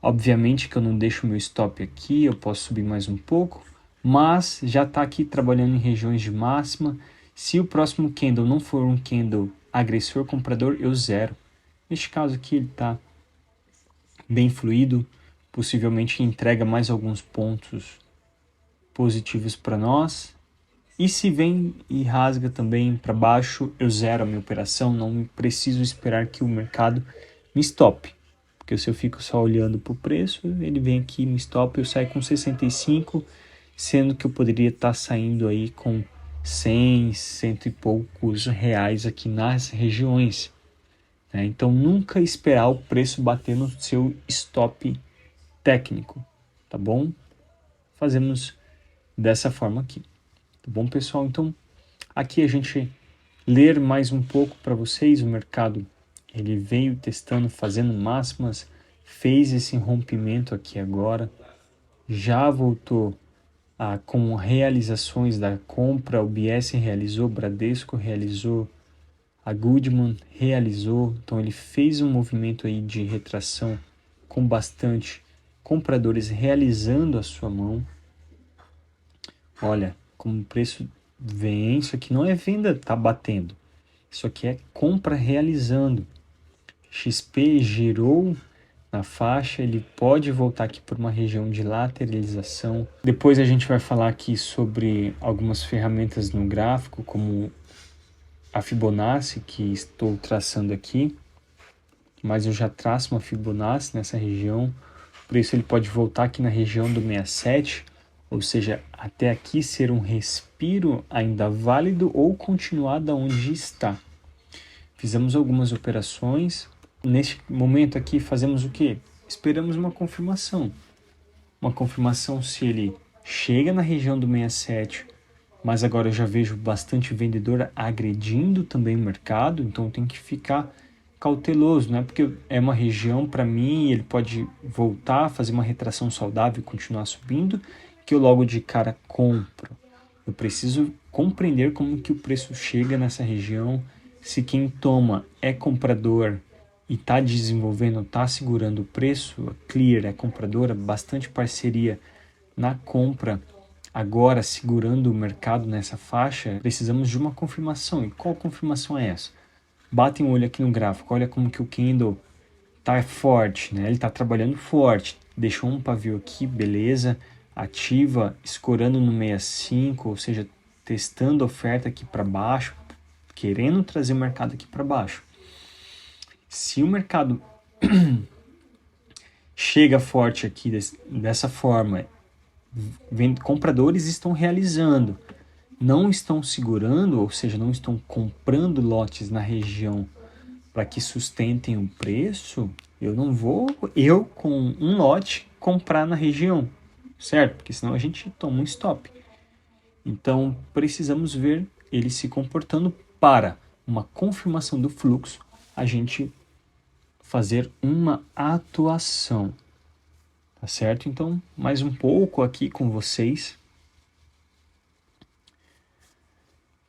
[SPEAKER 1] Obviamente que eu não deixo meu stop aqui, eu posso subir mais um pouco, mas já está aqui trabalhando em regiões de máxima. Se o próximo candle não for um candle agressor comprador, eu zero. Neste caso aqui ele está bem fluido, possivelmente entrega mais alguns pontos positivos para nós. E se vem e rasga também para baixo, eu zero a minha operação, não preciso esperar que o mercado me stope. Porque se eu fico só olhando para o preço, ele vem aqui, me stop, eu saio com 65, sendo que eu poderia estar saindo aí com 100, cento e poucos reais aqui nas regiões. Né? Então, nunca esperar o preço bater no seu stop técnico, tá bom? Fazemos dessa forma aqui, tá bom, pessoal? Então, aqui a gente ler mais um pouco para vocês. O mercado ele veio testando, fazendo máximas, fez esse rompimento aqui agora, já voltou com realizações da compra. O BS realizou, Bradesco realizou, a Goodman realizou. Então ele fez um movimento aí de retração com bastante compradores realizando a sua mão. Olha como o preço vem, isso aqui não é venda, tá batendo. Isso aqui é compra realizando. XP girou na faixa, ele pode voltar aqui por uma região de lateralização. Depois a gente vai falar aqui sobre algumas ferramentas no gráfico, como a Fibonacci, que estou traçando aqui. Mas eu já traço uma Fibonacci nessa região. O preço ele pode voltar aqui na região do 67, ou seja, até aqui ser um respiro ainda válido ou continuar da onde está. Fizemos algumas operações. Neste momento aqui fazemos o quê? Esperamos uma confirmação. Uma confirmação se ele chega na região do 67, mas agora eu já vejo bastante vendedor agredindo também o mercado, então tem que ficar cauteloso, né? Porque é uma região, para mim, ele pode voltar, fazer uma retração saudável e continuar subindo, que eu logo de cara compro. Eu preciso compreender como que o preço chega nessa região, se quem toma é comprador e está desenvolvendo, está segurando o preço. A Clear é compradora, bastante parceria na compra, agora segurando o mercado nessa faixa. Precisamos de uma confirmação. E qual confirmação é essa? Batem o olho aqui no gráfico, olha como que o candle está forte, né? Ele está trabalhando forte, deixou um pavio aqui, beleza, ativa, escorando no 65, ou seja, testando a oferta aqui para baixo, querendo trazer o mercado aqui para baixo. Se o mercado chega forte aqui dessa forma, compradores estão realizando, não estão segurando, ou seja, não estão comprando lotes na região para que sustentem o preço, eu não vou, com um lote, comprar na região, certo? Porque senão a gente toma um stop. Então, precisamos ver ele se comportando para uma confirmação do fluxo, a gente fazer uma atuação, tá certo? Então, mais um pouco aqui com vocês.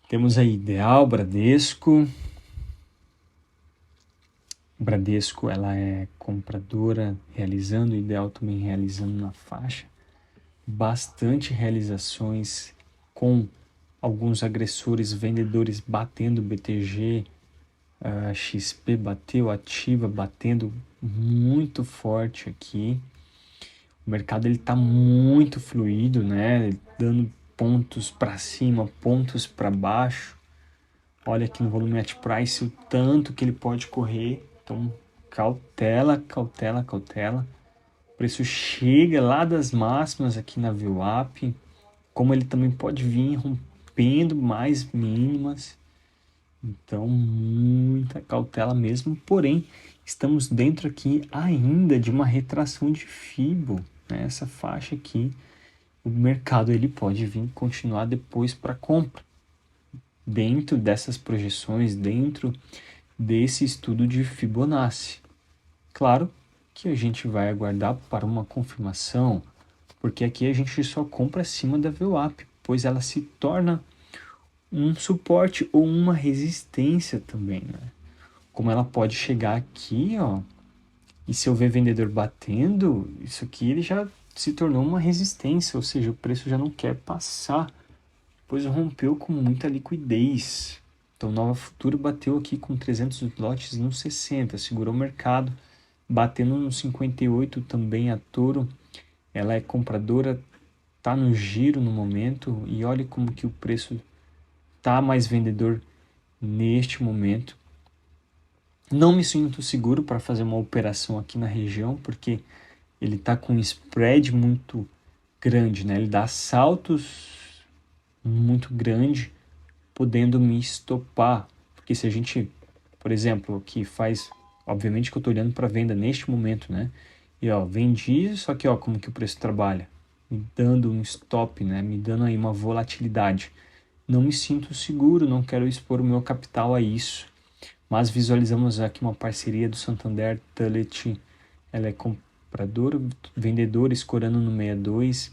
[SPEAKER 1] Temos aí Ideal, Bradesco. Bradesco, ela é compradora realizando, Ideal também realizando na faixa. Bastante realizações com alguns agressores, vendedores batendo BTG, a XP bateu, Ativa batendo muito forte aqui. O mercado ele tá muito fluido, né? Dando pontos para cima, pontos para baixo. Olha aqui no volume at price o tanto que ele pode correr. Então, cautela, cautela, cautela. O preço chega lá das máximas aqui na VWAP. Como ele também pode vir rompendo mais mínimas. Então, muita cautela mesmo. Porém, estamos dentro aqui ainda de uma retração de Fibo. Né? Essa faixa aqui, o mercado ele pode vir continuar depois para compra. Dentro dessas projeções, dentro desse estudo de Fibonacci. Claro que a gente vai aguardar para uma confirmação, porque aqui a gente só compra acima da VWAP, pois ela se torna um suporte ou uma resistência também, né? Como ela pode chegar aqui, ó, e se eu ver vendedor batendo, isso aqui ele já se tornou uma resistência, ou seja, o preço já não quer passar, pois rompeu com muita liquidez. Então, Nova Futura bateu aqui com 300 lotes no 60, segurou o mercado, batendo no 58 também a Toro. Ela é compradora, tá no giro no momento e olha como que o preço tá mais vendedor neste momento. Não me sinto seguro para fazer uma operação aqui na região, porque ele tá com um spread muito grande, né? Ele dá saltos muito grande, podendo me estopar. Porque se a gente, por exemplo, aqui faz, obviamente que eu estou olhando para venda neste momento, né? E ó, vendi, só que ó, como que o preço trabalha? Me dando um stop, né? Me dando aí uma volatilidade. Não me sinto seguro, não quero expor o meu capital a isso. Mas visualizamos aqui uma parceria do Santander, Tullet, ela é compradora, vendedores escorando no 62,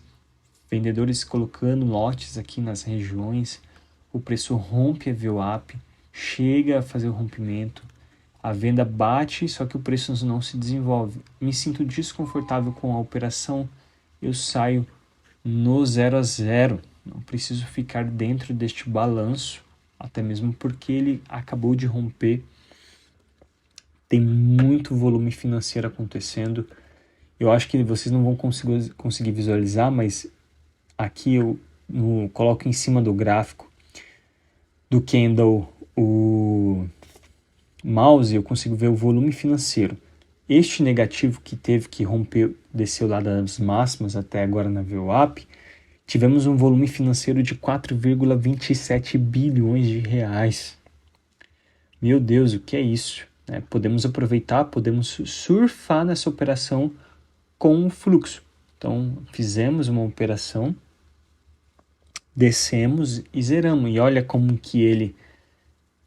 [SPEAKER 1] vendedores colocando lotes aqui nas regiões, o preço rompe a VWAP, chega a fazer o rompimento, a venda bate, só que o preço não se desenvolve. Me sinto desconfortável com a operação, eu saio no 0 a 0, não preciso ficar dentro deste balanço, até mesmo porque ele acabou de romper, tem muito volume financeiro acontecendo. Eu acho que vocês não vão conseguir visualizar, mas aqui eu coloco em cima do gráfico do candle o mouse, eu consigo ver o volume financeiro. Este negativo que teve que romper, desceu lá das máximas até agora na VWAP, tivemos um volume financeiro de 4,27 bilhões de reais. Meu Deus, o que é isso? Podemos aproveitar, podemos surfar nessa operação com o fluxo. Então, fizemos uma operação, descemos e zeramos. E olha como que ele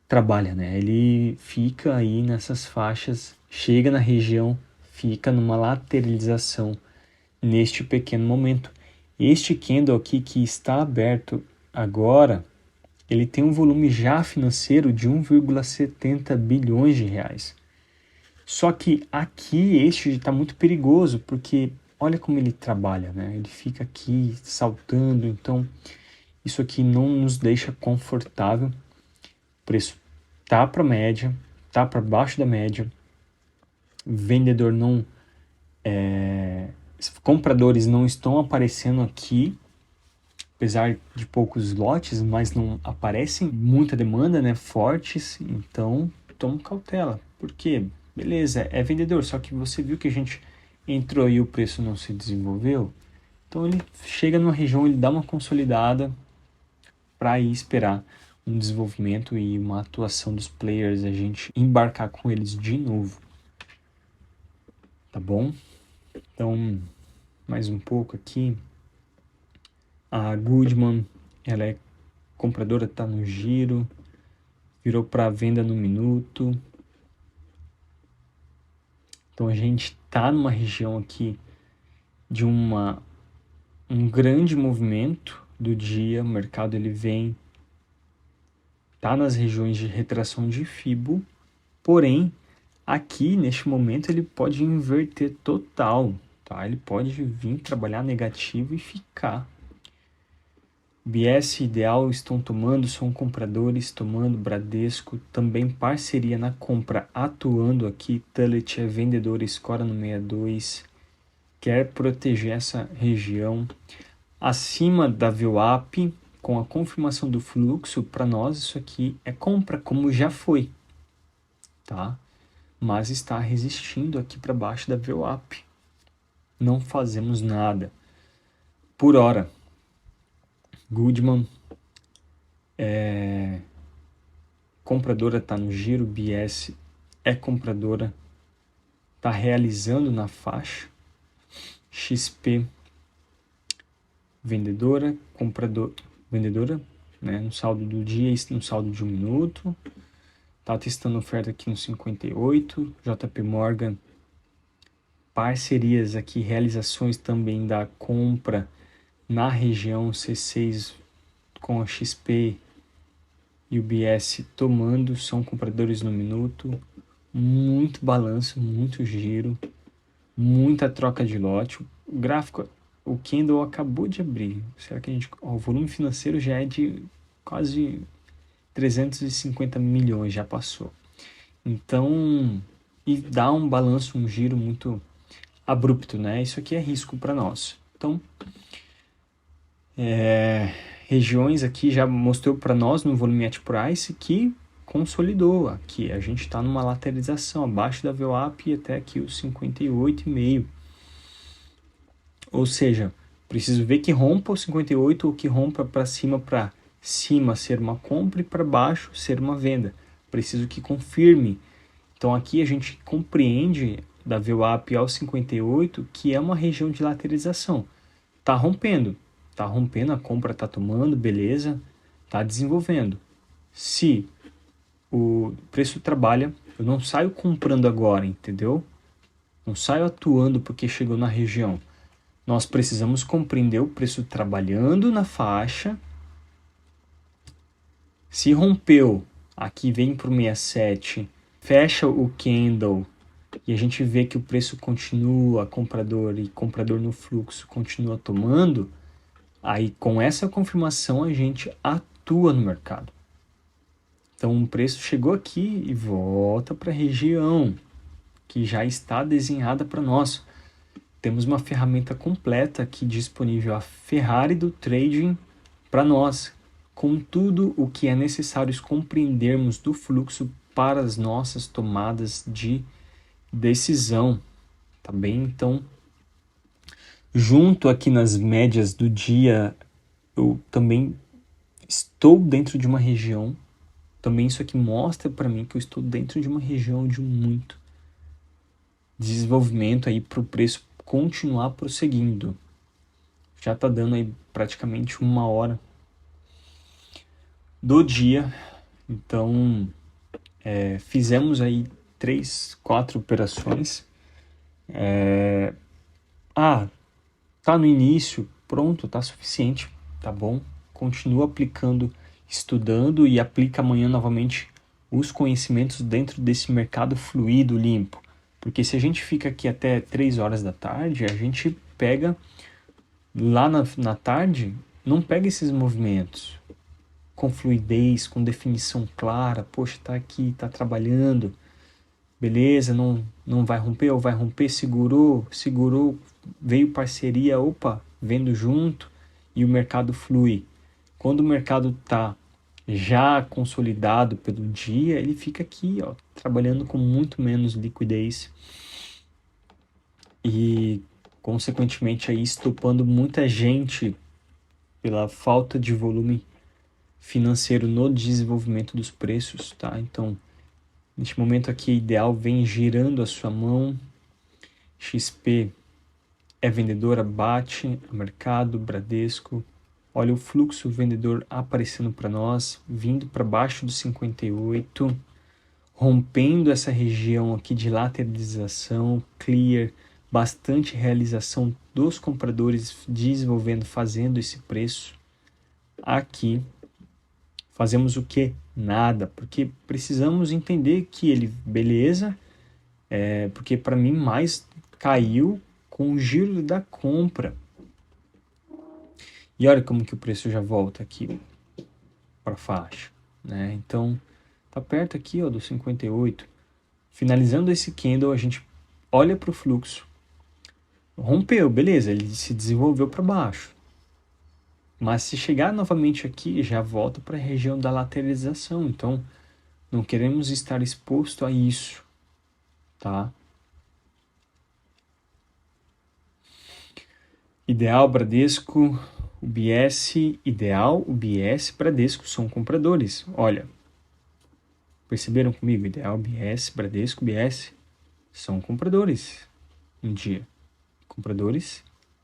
[SPEAKER 1] trabalha, né? Ele fica aí nessas faixas, chega na região, fica numa lateralização neste pequeno momento. Este candle aqui que está aberto agora, ele tem um volume já financeiro de 1,70 bilhões de reais. Só que aqui este está muito perigoso, porque olha como ele trabalha, né? Ele fica aqui saltando, então isso aqui não nos deixa confortável. O preço tá para média, tá para baixo da média. Vendedor não, compradores não estão aparecendo aqui, apesar de poucos lotes, mas não aparecem muita demanda, né? Fortes, então toma cautela. Por quê? Beleza, é vendedor, só que você viu que a gente entrou e o preço não se desenvolveu. Então ele chega numa região, ele dá uma consolidada para ir esperar um desenvolvimento e uma atuação dos players, a gente embarcar com eles de novo. Tá bom? Então, mais um pouco aqui. A Goodman, ela é compradora, tá no giro, virou para venda no minuto. Então a gente tá numa região aqui de um grande movimento do dia, o mercado ele vem está nas regiões de retração de Fibo, porém, aqui, neste momento, ele pode inverter total, tá? Ele pode vir trabalhar negativo e ficar. BS Ideal estão tomando, são compradores tomando, Bradesco, também parceria na compra atuando aqui, Tullet é vendedor, escora no 62, quer proteger essa região. Acima da VWAP, com a confirmação do fluxo, para nós isso aqui é compra, como já foi, tá? Mas está resistindo aqui para baixo da VWAP. Não fazemos nada. Por hora, Goodman, compradora está no giro, BS é compradora, está realizando na faixa, XP vendedora, vendedora, né, no saldo do dia e no saldo de 1 minuto, está testando oferta aqui no 58, JP Morgan, parcerias aqui, realizações também da compra na região C6 com a XP e o BS tomando, são compradores no minuto, muito balanço, muito giro, muita troca de lote. O gráfico, o candle acabou de abrir. Será que o volume financeiro já é de quase 350 milhões, já passou. Então, e dá um balanço, um giro muito abrupto, né? Isso aqui é risco para nós. Então, regiões aqui já mostrou para nós no volume at price que consolidou aqui. A gente está numa lateralização abaixo da VWAP e até aqui os 58,5. Ou seja, preciso ver que rompa o 58 ou que rompa para cima ser uma compra e para baixo ser uma venda. Preciso que confirme. Então aqui a gente compreende da VWAP ao 58 que é uma região de lateralização. Está rompendo, a compra está tomando, beleza, está desenvolvendo. Se o preço trabalha, eu não saio comprando agora, entendeu? Não saio atuando porque chegou na região. Nós precisamos compreender o preço trabalhando na faixa. Se rompeu, aqui vem para o 67, fecha o candle e a gente vê que o preço continua, comprador e comprador no fluxo continua tomando, aí com essa confirmação a gente atua no mercado. Então o preço chegou aqui e volta para a região que já está desenhada para nós. Temos uma ferramenta completa aqui disponível, a Ferrari do trading para nós, com tudo o que é necessário compreendermos do fluxo para as nossas tomadas de decisão, tá bem? Então, junto aqui nas médias do dia, eu também estou dentro de uma região, também isso aqui mostra para mim que eu estou dentro de uma região de muito desenvolvimento aí para o preço continuar prosseguindo. Já está dando aí praticamente 1 hora do dia, então fizemos aí 3, 4 operações. Tá no início, pronto, tá suficiente, tá bom? Continua aplicando, estudando e aplica amanhã novamente os conhecimentos dentro desse mercado fluido, limpo. Porque se a gente fica aqui até 3 horas da tarde, a gente pega lá na tarde, não pega esses movimentos com fluidez, com definição clara. Poxa, tá aqui, tá trabalhando, beleza, não vai romper ou vai romper, segurou, veio parceria, opa, vendo junto e o mercado flui. Quando o mercado tá já consolidado pelo dia, ele fica aqui, ó, trabalhando com muito menos liquidez e, consequentemente, aí estopando muita gente pela falta de volume financeiro no desenvolvimento dos preços, tá? Então, neste momento aqui, ideal vem girando a sua mão, XP é vendedora, bate a mercado, Bradesco. Olha o fluxo vendedor aparecendo para nós, vindo para baixo do 58, rompendo essa região aqui de lateralização, clear, bastante realização dos compradores desenvolvendo, fazendo esse preço. Aqui, fazemos o quê? nada, porque precisamos entender que ele, beleza, porque para mim mais caiu com o giro da compra. E olha como que o preço já volta aqui para a faixa, né? Então, tá perto aqui, ó, do 58. Finalizando esse candle, a gente olha para o fluxo, rompeu, beleza, ele se desenvolveu para baixo. Mas se chegar novamente aqui, já volta para a região da lateralização. Então, não queremos estar exposto a isso, tá? Ideal, Bradesco, UBS, Ideal, UBS, Bradesco são compradores. Olha, perceberam comigo? Ideal, UBS, Bradesco, UBS são compradores no dia. Compradores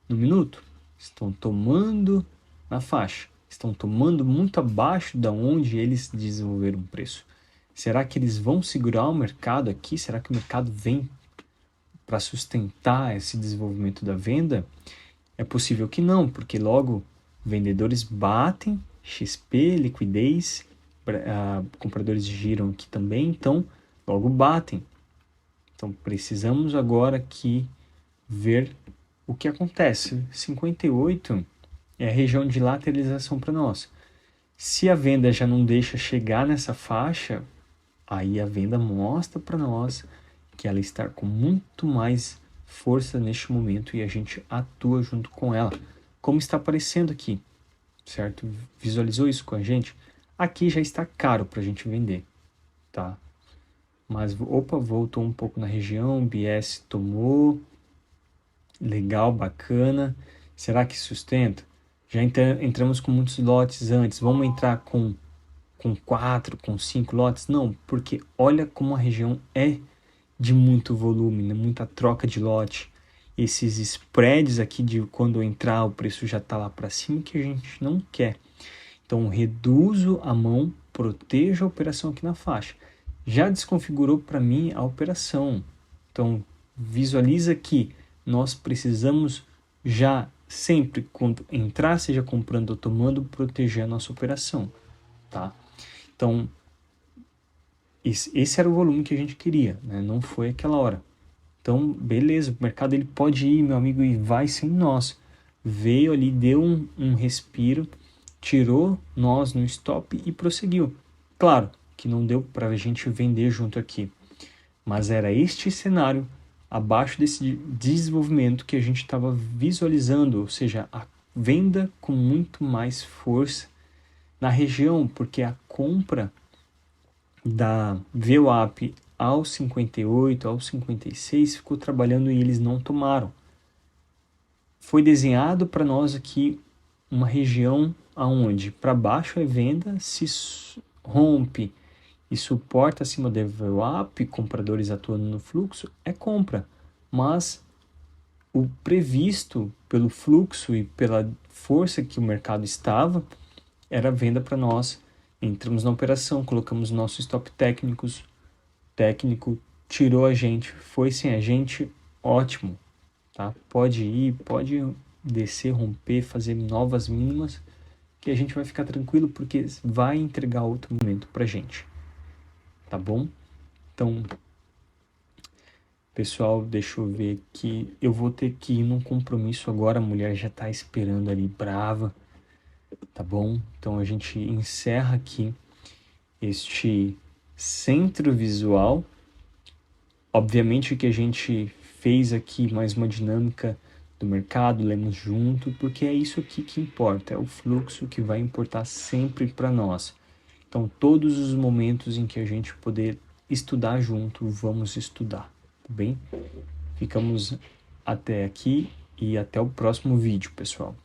[SPEAKER 1] no minuto. Estão tomando na faixa. Estão tomando muito abaixo da onde eles desenvolveram o preço. Será que eles vão segurar o mercado aqui? Será que o mercado vem para sustentar esse desenvolvimento da venda? É possível que não, porque logo vendedores batem, XP, liquidez, compradores giram aqui também, então logo batem. Então precisamos agora aqui ver o que acontece. 58 é a região de lateralização para nós. Se a venda já não deixa chegar nessa faixa, aí a venda mostra para nós que ela está com muito mais força neste momento e a gente atua junto com ela, como está aparecendo aqui, certo? Visualizou isso com a gente? Aqui já está caro para a gente vender, tá? Mas, opa, voltou um pouco na região, BS tomou, legal, bacana. Será que sustenta? Já entramos com muitos lotes antes, vamos entrar com 4, com 5 lotes? Não, porque olha como a região é de muito volume, né? Muita troca de lote. Esses spreads aqui de quando entrar o preço já está lá para cima que a gente não quer. Então reduzo a mão, protejo a operação aqui na faixa. Já desconfigurou para mim a operação. Então visualiza que nós precisamos já sempre quando entrar, seja comprando ou tomando, proteger a nossa operação, tá? Então esse era o volume que a gente queria, né? Não foi aquela hora. Então, beleza, o mercado ele pode ir, meu amigo, e vai sem nós. Veio ali, deu um respiro, tirou nós no stop e prosseguiu. Claro que não deu para a gente vender junto aqui, mas era este cenário abaixo desse desenvolvimento que a gente estava visualizando, ou seja, a venda com muito mais força na região, porque a compra da VWAP aos 58, aos 56, ficou trabalhando e eles não tomaram. Foi desenhado para nós aqui uma região aonde para baixo é venda, se rompe e suporta acima da VWAP, compradores atuando no fluxo, é compra. Mas o previsto pelo fluxo e pela força que o mercado estava, era venda para nós. Entramos na operação, colocamos nossos stop técnico tirou a gente, foi sem a gente, ótimo, tá? Pode ir, pode descer, romper, fazer novas mínimas, que a gente vai ficar tranquilo, porque vai entregar outro momento pra gente, tá bom? Então, pessoal, deixa eu ver aqui, eu vou ter que ir num compromisso agora, a mulher já tá esperando ali, brava, tá bom? Então a gente encerra aqui este centro visual. Obviamente que a gente fez aqui mais uma dinâmica do mercado, lemos junto, porque é isso aqui que importa, é o fluxo que vai importar sempre para nós. Então, todos os momentos em que a gente poder estudar junto, vamos estudar, tá bem? Ficamos até aqui e até o próximo vídeo, pessoal.